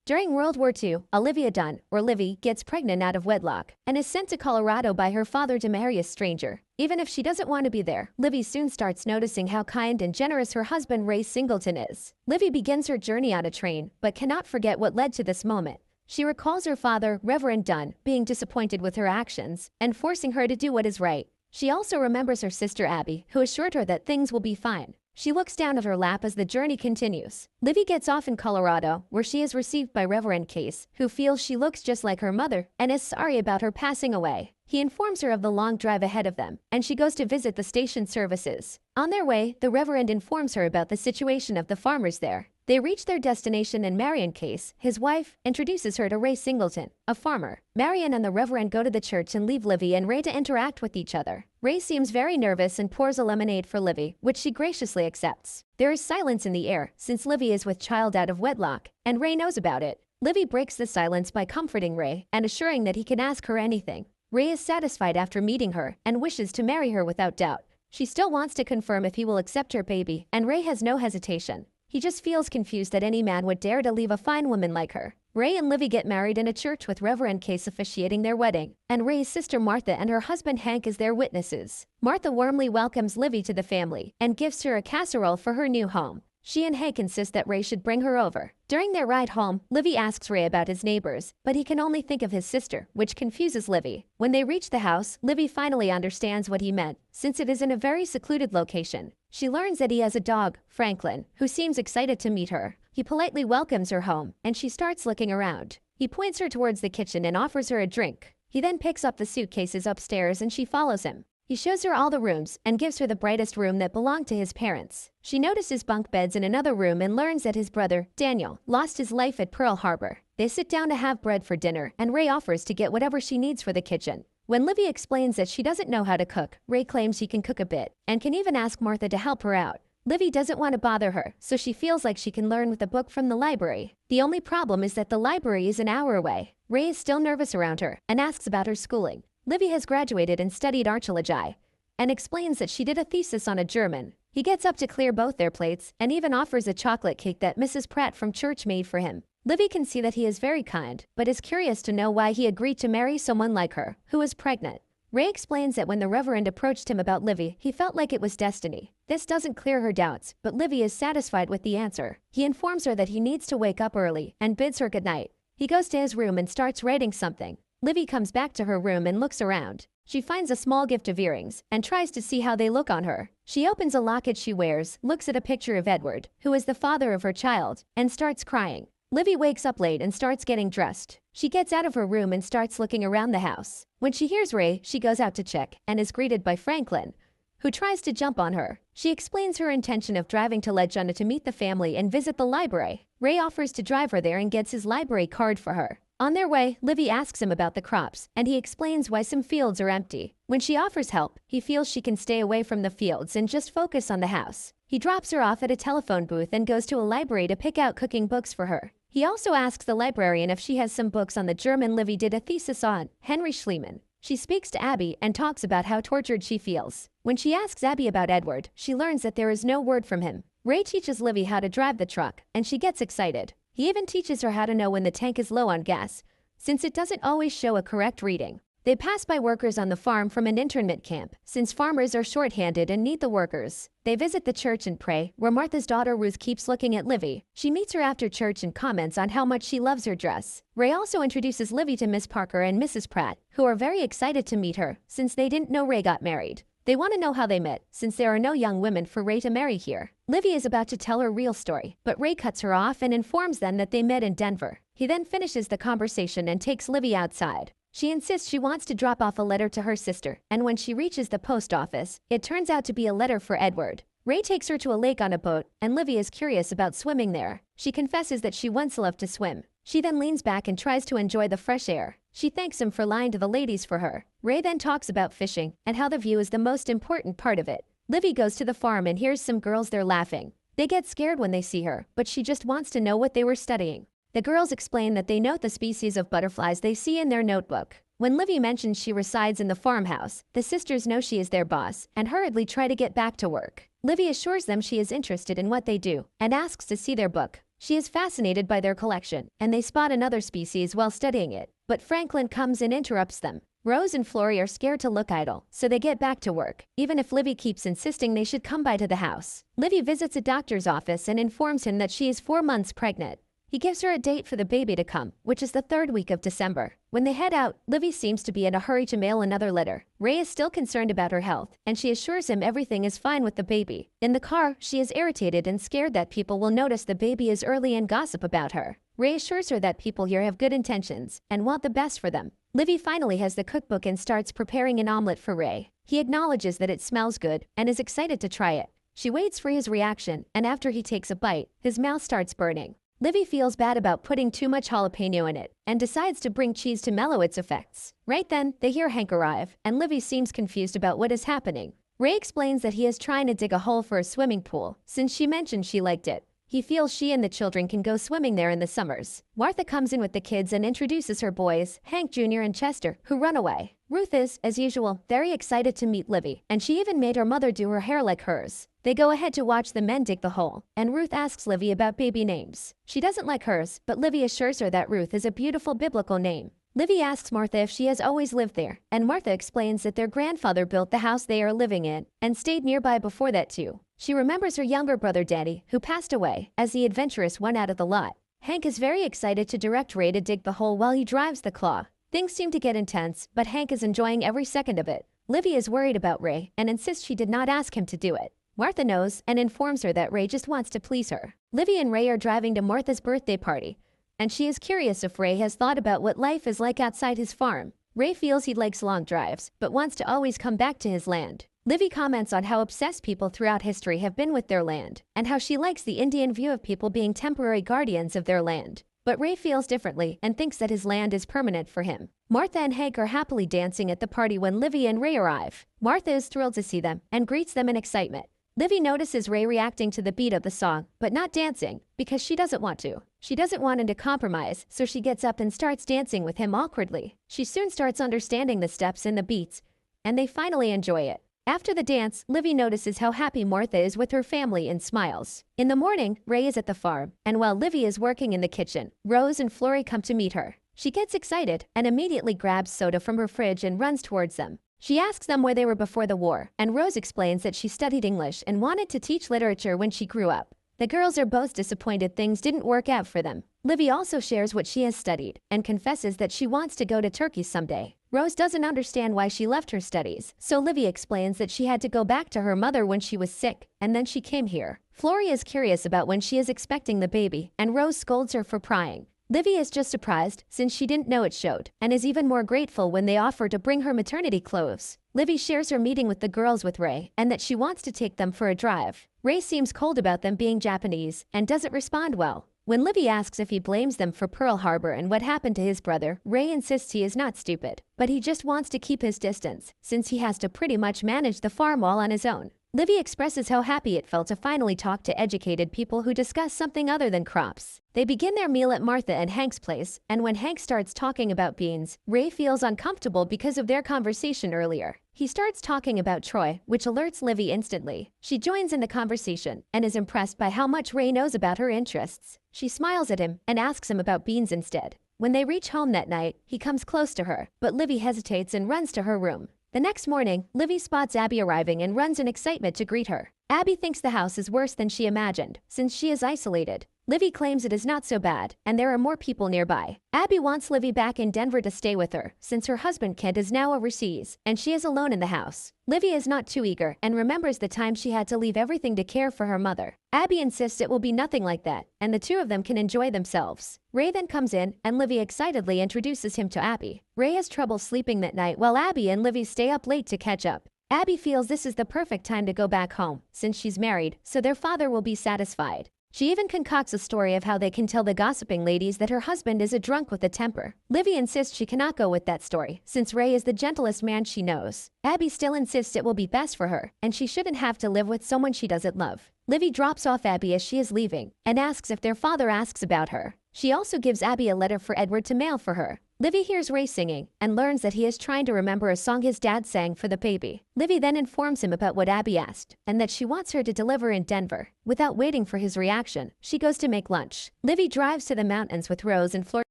During World War II, Olivia Dunne, or Livy, gets pregnant out of wedlock and is sent to Colorado by her father to marry a stranger. Even if she doesn't want to be there, Livy soon starts noticing how kind and generous her husband Ray Singleton is. Livy begins her journey on a train, but cannot forget what led to this moment. She recalls her father, Reverend Dunne, being disappointed with her actions and forcing her to do what is right. She also remembers her sister Abby, who assured her that things will be fine. She looks down at her lap as the journey continues. Livy gets off in Colorado, where she is received by Reverend Case, who feels she looks just like her mother and is sorry about her passing away. He informs her of the long drive ahead of them, and she goes to visit the station services. On their way, the Reverend informs her about the situation of the farmers there. They reach their destination and Marion Case, his wife, introduces her to Ray Singleton, a farmer. Marion and the Reverend go to the church and leave Livy and Ray to interact with each other. Ray seems very nervous and pours a lemonade for Livy, which she graciously accepts. There is silence in the air, since Livy is with child out of wedlock, and Ray knows about it. Livy breaks the silence by comforting Ray and assuring that he can ask her anything. Ray is satisfied after meeting her and wishes to marry her without doubt. She still wants to confirm if he will accept her baby, and Ray has no hesitation. He just feels confused that any man would dare to leave a fine woman like her. Ray and Livy get married in a church with Reverend Case officiating their wedding, and Ray's sister Martha and her husband Hank as their witnesses. Martha warmly welcomes Livy to the family and gives her a casserole for her new home. She and Hank insist that Ray should bring her over. During their ride home, Livy asks Ray about his neighbors, but he can only think of his sister, which confuses Livy. When they reach the house, Livy finally understands what he meant, since it is in a very secluded location. She learns that he has a dog, Franklin, who seems excited to meet her. He politely welcomes her home, and she starts looking around. He points her towards the kitchen and offers her a drink. He then picks up the suitcases upstairs and she follows him. He shows her all the rooms and gives her the brightest room that belonged to his parents. She notices bunk beds in another room and learns that his brother, Daniel, lost his life at Pearl Harbor. They sit down to have bread for dinner, and Ray offers to get whatever she needs for the kitchen. When Livy explains that she doesn't know how to cook, Ray claims he can cook a bit and can even ask Martha to help her out. Livy doesn't want to bother her, so she feels like she can learn with a book from the library. The only problem is that the library is an hour away. Ray is still nervous around her and asks about her schooling. Livy has graduated and studied archaeology and explains that she did a thesis on a German. He gets up to clear both their plates and even offers a chocolate cake that Mrs. Pratt from church made for him. Livy can see that he is very kind, but is curious to know why he agreed to marry someone like her, who is pregnant. Ray explains that when the Reverend approached him about Livy, he felt like it was destiny. This doesn't clear her doubts, but Livy is satisfied with the answer. He informs her that he needs to wake up early and bids her goodnight. He goes to his room and starts writing something. Livy comes back to her room and looks around. She finds a small gift of earrings and tries to see how they look on her. She opens a locket she wears, looks at a picture of Edward, who is the father of her child, and starts crying. Livy wakes up late and starts getting dressed. She gets out of her room and starts looking around the house. When she hears Ray, she goes out to check and is greeted by Franklin, who tries to jump on her. She explains her intention of driving to Legenda to meet the family and visit the library. Ray offers to drive her there and gets his library card for her. On their way, Livy asks him about the crops, and he explains why some fields are empty. When she offers help, he feels she can stay away from the fields and just focus on the house. He drops her off at a telephone booth and goes to a library to pick out cooking books for her. He also asks the librarian if she has some books on the German Livy did a thesis on, Henry Schliemann. She speaks to Abby and talks about how tortured she feels. When she asks Abby about Edward, she learns that there is no word from him. Ray teaches Livy how to drive the truck, and she gets excited. He even teaches her how to know when the tank is low on gas, since it doesn't always show a correct reading. They pass by workers on the farm from an internment camp, since farmers are short-handed and need the workers. They visit the church and pray, where Martha's daughter Ruth keeps looking at Livy. She meets her after church and comments on how much she loves her dress. Ray also introduces Livy to Miss Parker and Mrs. Pratt, who are very excited to meet her, since they didn't know Ray got married. They want to know how they met, since there are no young women for Ray to marry here. Livy is about to tell her real story, but Ray cuts her off and informs them that they met in Denver. He then finishes the conversation and takes Livy outside. She insists she wants to drop off a letter to her sister, and when she reaches the post office, it turns out to be a letter for Edward. Ray takes her to a lake on a boat, and Livy is curious about swimming there. She confesses that she once loved to swim. She then leans back and tries to enjoy the fresh air. She thanks him for lying to the ladies for her. Ray then talks about fishing and how the view is the most important part of it. Livy goes to the farm and hears some girls there laughing. They get scared when they see her, but she just wants to know what they were studying. The girls explain that they note the species of butterflies they see in their notebook. When Livy mentions she resides in the farmhouse, the sisters know she is their boss and hurriedly try to get back to work. Livy assures them she is interested in what they do and asks to see their book. She is fascinated by their collection, and they spot another species while studying it. But Franklin comes and interrupts them. Rose and Flory are scared to look idle, so they get back to work, even if Livy keeps insisting they should come by to the house. Livy visits a doctor's office and informs him that she is 4 months pregnant. He gives her a date for the baby to come, which is the 3rd week of December. When they head out, Livy seems to be in a hurry to mail another letter. Ray is still concerned about her health, and she assures him everything is fine with the baby. In the car, she is irritated and scared that people will notice the baby is early and gossip about her. Ray assures her that people here have good intentions and want the best for them. Livy finally has the cookbook and starts preparing an omelet for Ray. He acknowledges that it smells good and is excited to try it. She waits for his reaction, and after he takes a bite, his mouth starts burning. Livy feels bad about putting too much jalapeno in it and decides to bring cheese to mellow its effects. Right then, they hear Hank arrive, and Livy seems confused about what is happening. Ray explains that he is trying to dig a hole for a swimming pool, since she mentioned she liked it. He feels she and the children can go swimming there in the summers. Martha comes in with the kids and introduces her boys, Hank Jr. and Chester, who run away. Ruth is, as usual, very excited to meet Livy, and she even made her mother do her hair like hers. They go ahead to watch the men dig the hole, and Ruth asks Livy about baby names. She doesn't like hers, but Livy assures her that Ruth is a beautiful biblical name. Livy asks Martha if she has always lived there, and Martha explains that their grandfather built the house they are living in and stayed nearby before that too. She remembers her younger brother Danny, who passed away, as the adventurous one out of the lot. Hank is very excited to direct Ray to dig the hole while he drives the claw. Things seem to get intense, but Hank is enjoying every second of it. Livy is worried about Ray and insists she did not ask him to do it. Martha knows and informs her that Ray just wants to please her. Livy and Ray are driving to Martha's birthday party, and she is curious if Ray has thought about what life is like outside his farm. Ray feels he likes long drives, but wants to always come back to his land. Livy comments on how obsessed people throughout history have been with their land, and how she likes the Indian view of people being temporary guardians of their land. But Ray feels differently and thinks that his land is permanent for him. Martha and Hank are happily dancing at the party when Livy and Ray arrive. Martha is thrilled to see them and greets them in excitement. Livy notices Ray reacting to the beat of the song, but not dancing, because she doesn't want to. She doesn't want him to compromise, so she gets up and starts dancing with him awkwardly. She soon starts understanding the steps and the beats, and they finally enjoy it. After the dance, Livy notices how happy Martha is with her family and smiles. In the morning, Ray is at the farm, and while Livy is working in the kitchen, Rose and Flory come to meet her. She gets excited and immediately grabs soda from her fridge and runs towards them. She asks them where they were before the war, and Rose explains that she studied English and wanted to teach literature when she grew up. The girls are both disappointed things didn't work out for them. Livy also shares what she has studied and confesses that she wants to go to Turkey someday. Rose doesn't understand why she left her studies, so Livy explains that she had to go back to her mother when she was sick, and then she came here. Flory is curious about when she is expecting the baby, and Rose scolds her for prying. Livy is just surprised since she didn't know it showed, and is even more grateful when they offer to bring her maternity clothes. Livy shares her meeting with the girls with Ray, and that she wants to take them for a drive. Ray seems cold about them being Japanese, and doesn't respond well. When Livy asks if he blames them for Pearl Harbor and what happened to his brother, Ray insists he is not stupid, but he just wants to keep his distance, since he has to pretty much manage the farm all on his own. Livy expresses how happy it felt to finally talk to educated people who discuss something other than crops. They begin their meal at Martha and Hank's place, and when Hank starts talking about beans, Ray feels uncomfortable because of their conversation earlier. He starts talking about Troy, which alerts Livy instantly. She joins in the conversation and is impressed by how much Ray knows about her interests. She smiles at him and asks him about beans instead. When they reach home that night, he comes close to her, but Livy hesitates and runs to her room. The next morning, Livy spots Abby arriving and runs in excitement to greet her. Abby thinks the house is worse than she imagined, since she is isolated. Livy claims it is not so bad, and there are more people nearby. Abby wants Livy back in Denver to stay with her, since her husband Kent is now overseas, and she is alone in the house. Livy is not too eager, and remembers the time she had to leave everything to care for her mother. Abby insists it will be nothing like that, and the two of them can enjoy themselves. Ray then comes in, and Livy excitedly introduces him to Abby. Ray has trouble sleeping that night while Abby and Livy stay up late to catch up. Abby feels this is the perfect time to go back home, since she's married, so their father will be satisfied. She even concocts a story of how they can tell the gossiping ladies that her husband is a drunk with a temper. Livy insists she cannot go with that story, since Ray is the gentlest man she knows. Abby still insists it will be best for her, and she shouldn't have to live with someone she doesn't love. Livy drops off Abby as she is leaving, and asks if their father asks about her. She also gives Abby a letter for Edward to mail for her. Livy hears Ray singing and learns that he is trying to remember a song his dad sang for the baby. Livy then informs him about what Abby asked and that she wants her to deliver in Denver. Without waiting for his reaction, she goes to make lunch. Livy drives to the mountains with Rose and Florrie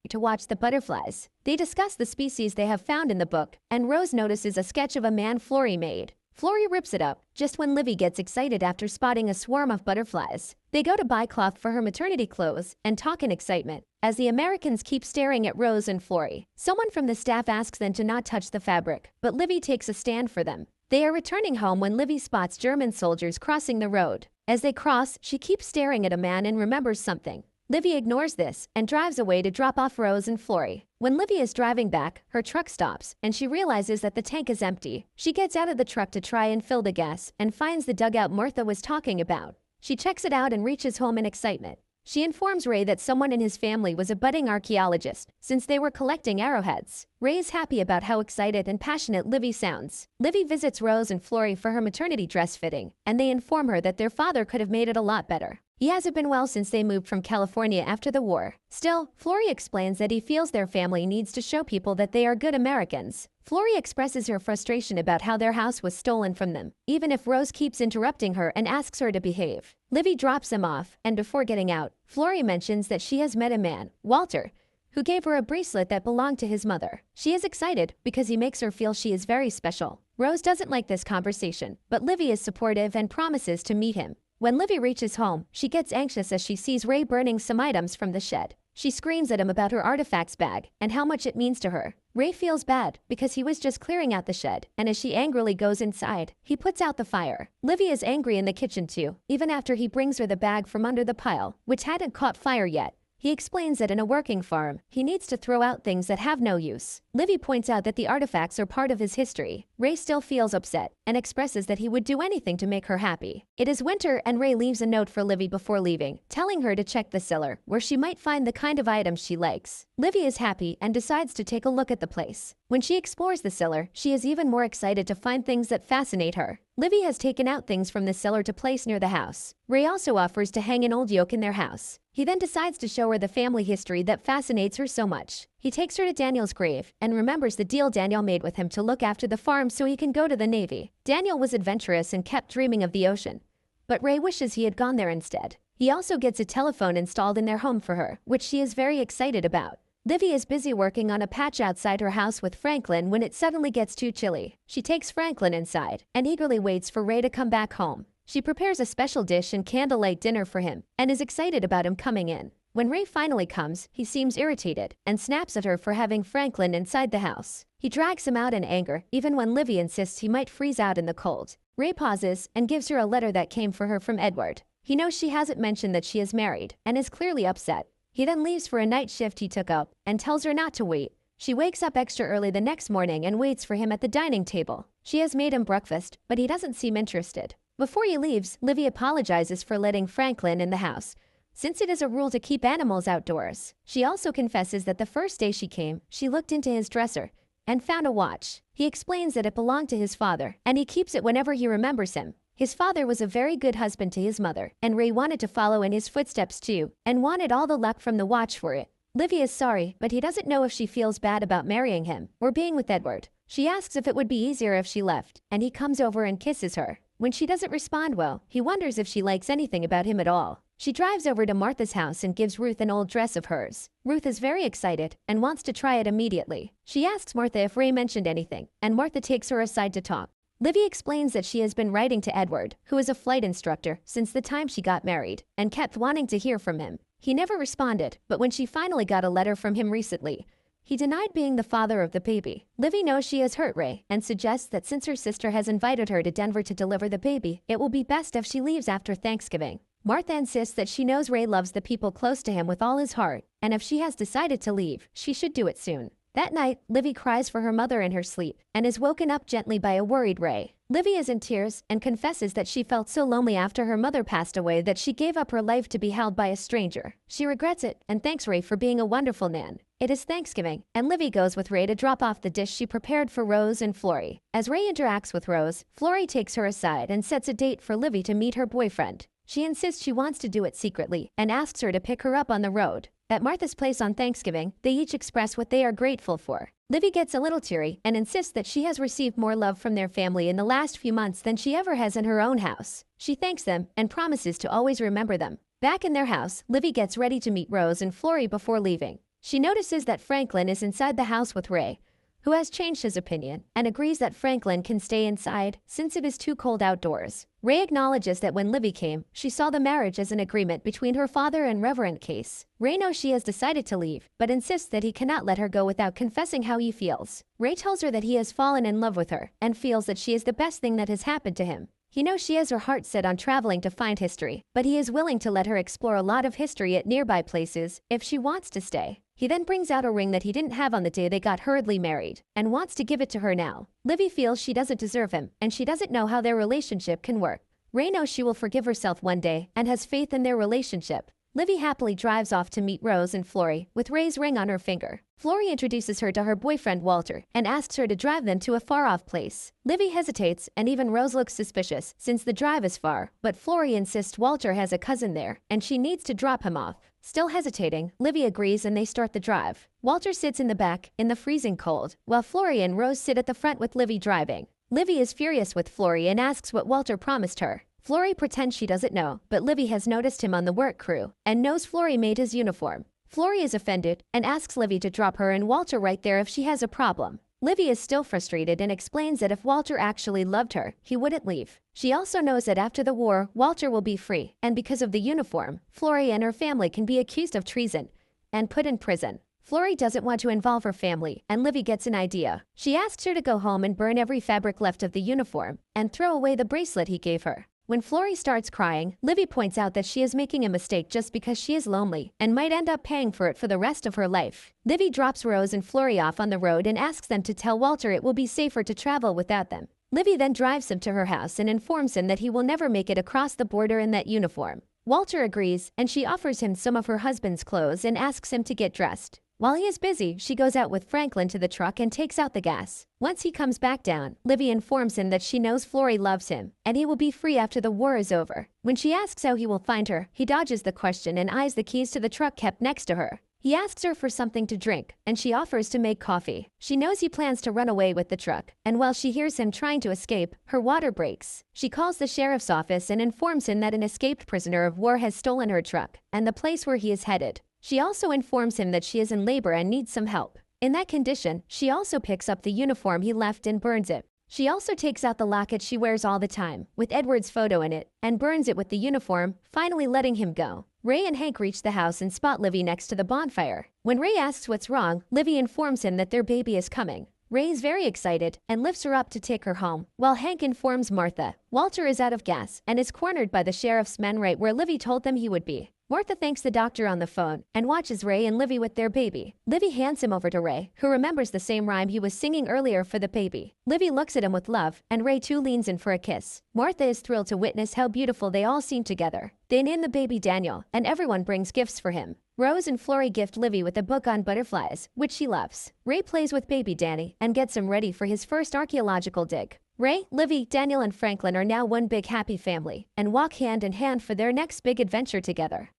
to watch the butterflies. They discuss the species they have found in the book, and Rose notices a sketch of a man Florrie made. Florrie rips it up just when Livy gets excited after spotting a swarm of butterflies. They go to buy cloth for her maternity clothes and talk in excitement as the Americans keep staring at Rose and Florrie. Someone from the staff asks them to not touch the fabric, but Livy takes a stand for them. They are returning home when Livy spots German soldiers crossing the road. As they cross, she keeps staring at a man and remembers something. Livy ignores this and drives away to drop off Rose and Florrie. When Livy is driving back, her truck stops and she realizes that the tank is empty. She gets out of the truck to try and fill the gas and finds the dugout Martha was talking about. She checks it out and reaches home in excitement. She informs Ray that someone in his family was a budding archaeologist since they were collecting arrowheads. Ray is happy about how excited and passionate Livy sounds. Livy visits Rose and Florrie for her maternity dress fitting, and they inform her that their father could have made it a lot better. He hasn't been well since they moved from California after the war. Still, Florrie explains that he feels their family needs to show people that they are good Americans. Florrie expresses her frustration about how their house was stolen from them, even if Rose keeps interrupting her and asks her to behave. Livy drops him off, and before getting out, Florrie mentions that she has met a man, Walter, who gave her a bracelet that belonged to his mother. She is excited because he makes her feel she is very special. Rose doesn't like this conversation, but Livy is supportive and promises to meet him. When Livy reaches home, she gets anxious as she sees Ray burning some items from the shed. She screams at him about her artifacts bag and how much it means to her. Ray feels bad because he was just clearing out the shed, and as she angrily goes inside, he puts out the fire. Livy is angry in the kitchen too, even after he brings her the bag from under the pile, which hadn't caught fire yet. He explains that in a working farm, he needs to throw out things that have no use. Livy points out that the artifacts are part of his history. Ray still feels upset and expresses that he would do anything to make her happy. It is winter and Ray leaves a note for Livy before leaving, telling her to check the cellar, where she might find the kind of items she likes. Livy is happy and decides to take a look at the place. When she explores the cellar, she is even more excited to find things that fascinate her. Livy has taken out things from the cellar to place near the house. Ray also offers to hang an old yoke in their house. He then decides to show her the family history that fascinates her so much. He takes her to Daniel's grave and remembers the deal Daniel made with him to look after the farm so he can go to the Navy. Daniel was adventurous and kept dreaming of the ocean, but Ray wishes he had gone there instead. He also gets a telephone installed in their home for her, which she is very excited about. Livy is busy working on a patch outside her house with Franklin when it suddenly gets too chilly. She takes Franklin inside and eagerly waits for Ray to come back home. She prepares a special dish and candlelight dinner for him and is excited about him coming in. When Ray finally comes, he seems irritated and snaps at her for having Franklin inside the house. He drags him out in anger, even when Livy insists he might freeze out in the cold. Ray pauses and gives her a letter that came for her from Edward. He knows she hasn't mentioned that she is married and is clearly upset. He then leaves for a night shift he took up and tells her not to wait. She wakes up extra early the next morning and waits for him at the dining table. She has made him breakfast, but he doesn't seem interested. Before he leaves, Livy apologizes for letting Franklin in the house, since it is a rule to keep animals outdoors. She also confesses that the first day she came, she looked into his dresser and found a watch. He explains that it belonged to his father, and he keeps it whenever he remembers him. His father was a very good husband to his mother, and Ray wanted to follow in his footsteps too, and wanted all the luck from the watch for it. Livy is sorry, but he doesn't know if she feels bad about marrying him or being with Edward. She asks if it would be easier if she left, and he comes over and kisses her. When she doesn't respond well, he wonders if she likes anything about him at all. She drives over to Martha's house and gives Ruth an old dress of hers. Ruth is very excited and wants to try it immediately. She asks Martha if Ray mentioned anything, and Martha takes her aside to talk. Livy explains that she has been writing to Edward, who is a flight instructor, since the time she got married, and kept wanting to hear from him. He never responded, but when she finally got a letter from him recently, he denied being the father of the baby. Livy knows she has hurt Ray and suggests that since her sister has invited her to Denver to deliver the baby, it will be best if she leaves after Thanksgiving. Martha insists that she knows Ray loves the people close to him with all his heart, and if she has decided to leave, she should do it soon. That night, Livy cries for her mother in her sleep and is woken up gently by a worried Ray. Livy is in tears and confesses that she felt so lonely after her mother passed away that she gave up her life to be held by a stranger. She regrets it and thanks Ray for being a wonderful nan. It is Thanksgiving, and Livy goes with Ray to drop off the dish she prepared for Rose and Florrie. As Ray interacts with Rose, Florrie takes her aside and sets a date for Livy to meet her boyfriend. She insists she wants to do it secretly and asks her to pick her up on the road. At Martha's place on Thanksgiving, they each express what they are grateful for. Livy gets a little teary and insists that she has received more love from their family in the last few months than she ever has in her own house. She thanks them and promises to always remember them. Back in their house, Livy gets ready to meet Rose and Florrie before leaving. She notices that Franklin is inside the house with Ray, who has changed his opinion and agrees that Franklin can stay inside since it is too cold outdoors. Ray acknowledges that when Livy came, she saw the marriage as an agreement between her father and Reverend Case. Ray knows she has decided to leave, but insists that he cannot let her go without confessing how he feels. Ray tells her that he has fallen in love with her and feels that she is the best thing that has happened to him. He knows she has her heart set on traveling to find history, but he is willing to let her explore a lot of history at nearby places if she wants to stay. He then brings out a ring that he didn't have on the day they got hurriedly married and wants to give it to her now. Livy feels she doesn't deserve him and she doesn't know how their relationship can work. Ray knows she will forgive herself one day and has faith in their relationship. Livy happily drives off to meet Rose and Florrie with Ray's ring on her finger. Florrie introduces her to her boyfriend Walter and asks her to drive them to a far-off place. Livy hesitates and even Rose looks suspicious since the drive is far, but Florrie insists Walter has a cousin there and she needs to drop him off. Still hesitating, Livy agrees and they start the drive. Walter sits in the back in the freezing cold, while Florrie and Rose sit at the front with Livy driving. Livy is furious with Florrie and asks what Walter promised her. Florrie pretends she doesn't know, but Livy has noticed him on the work crew and knows Florrie made his uniform. Florrie is offended and asks Livy to drop her and Walter right there if she has a problem. Livy is still frustrated and explains that if Walter actually loved her, he wouldn't leave. She also knows that after the war, Walter will be free, and because of the uniform, Florrie and her family can be accused of treason and put in prison. Florrie doesn't want to involve her family, and Livy gets an idea. She asks her to go home and burn every fabric left of the uniform and throw away the bracelet he gave her. When Florrie starts crying, Livy points out that she is making a mistake just because she is lonely and might end up paying for it for the rest of her life. Livy drops Rose and Florrie off on the road and asks them to tell Walter it will be safer to travel without them. Livy then drives him to her house and informs him that he will never make it across the border in that uniform. Walter agrees, and she offers him some of her husband's clothes and asks him to get dressed. While he is busy, she goes out with Franklin to the truck and takes out the gas. Once he comes back down, Livy informs him that she knows Florrie loves him, and he will be free after the war is over. When she asks how he will find her, he dodges the question and eyes the keys to the truck kept next to her. He asks her for something to drink, and she offers to make coffee. She knows he plans to run away with the truck, and while she hears him trying to escape, her water breaks. She calls the sheriff's office and informs him that an escaped prisoner of war has stolen her truck and the place where he is headed. She also informs him that she is in labor and needs some help. In that condition, she also picks up the uniform he left and burns it. She also takes out the locket she wears all the time, with Edward's photo in it, and burns it with the uniform, finally letting him go. Ray and Hank reach the house and spot Livy next to the bonfire. When Ray asks what's wrong, Livy informs him that their baby is coming. Ray is very excited and lifts her up to take her home, while Hank informs Martha Walter is out of gas and is cornered by the sheriff's men right where Livy told them he would be. Martha thanks the doctor on the phone and watches Ray and Livy with their baby. Livy hands him over to Ray, who remembers the same rhyme he was singing earlier for the baby. Livy looks at him with love, and Ray too leans in for a kiss. Martha is thrilled to witness how beautiful they all seem together. They name the baby Daniel, and everyone brings gifts for him. Rose and Florrie gift Livy with a book on butterflies, which she loves. Ray plays with baby Danny and gets him ready for his first archaeological dig. Ray, Livy, Daniel, and Franklin are now one big happy family and walk hand in hand for their next big adventure together.